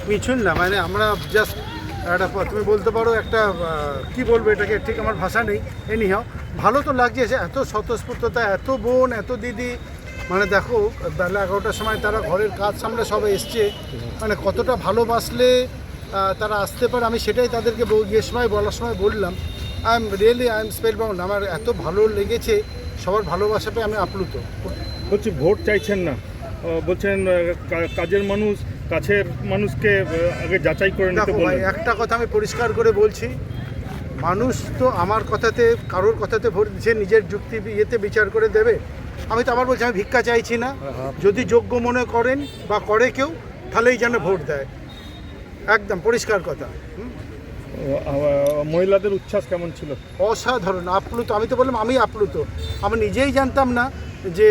মিছিল না, মানে আমরা জাস্ট একটা তুমি বলতে পারো একটা কি বলবো এটাকে, ঠিক আমার ভাষা নেই। এনিহাও ভালো তো লাগছে, এত স্বতঃস্ফূর্ততা, এত বোন, এত দিদি, মানে দেখো বেলা 11টার সময় তারা ঘরের কাজ সামলে সবাই এসছে, মানে কতটা ভালোবাসলে তারা আসতে পারে। আমি সেটাই তাদেরকে সময় বলার সময় বললাম, আই এম স্পেল বাউন্ড। আমার এত ভালো লেগেছে, সবার ভালোবাসা পেয়ে আমি আপ্লুত। বলছি ভোট চাইছেন না, বলছেন কাজের মানুষ, কাছের মানুষকে আগে যাচাই করে নিতে বললেন। একটা কথা আমি পরিষ্কার করে বলছি, মানুষ তো আমার কথাতে, কারোর কথাতে ভোট দিচ্ছে, নিজের যুক্তি ইয়েতে বিচার করে দেবে। আমি তো আবার বলছি, আমি ভিক্ষা চাইছি না। যদি যোগ্য মনে করেন বা করে কেউ, তাহলেই যেন ভোট দেয়, একদম পরিষ্কার কথা। মহিলাদের উচ্ছ্বাস কেমন ছিল? অসাধারণ, আপ্লুত। আমি তো বললাম আমি আপ্লুত, আমি নিজেই জানতাম না যে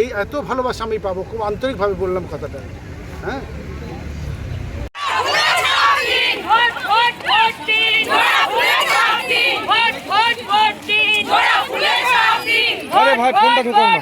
এই এত ভালোবাসা আমি পাবো। খুব আন্তরিকভাবে বললাম কথাটা। হ্যাঁ, আরে ভাই ফোনটা ঢুকাও না।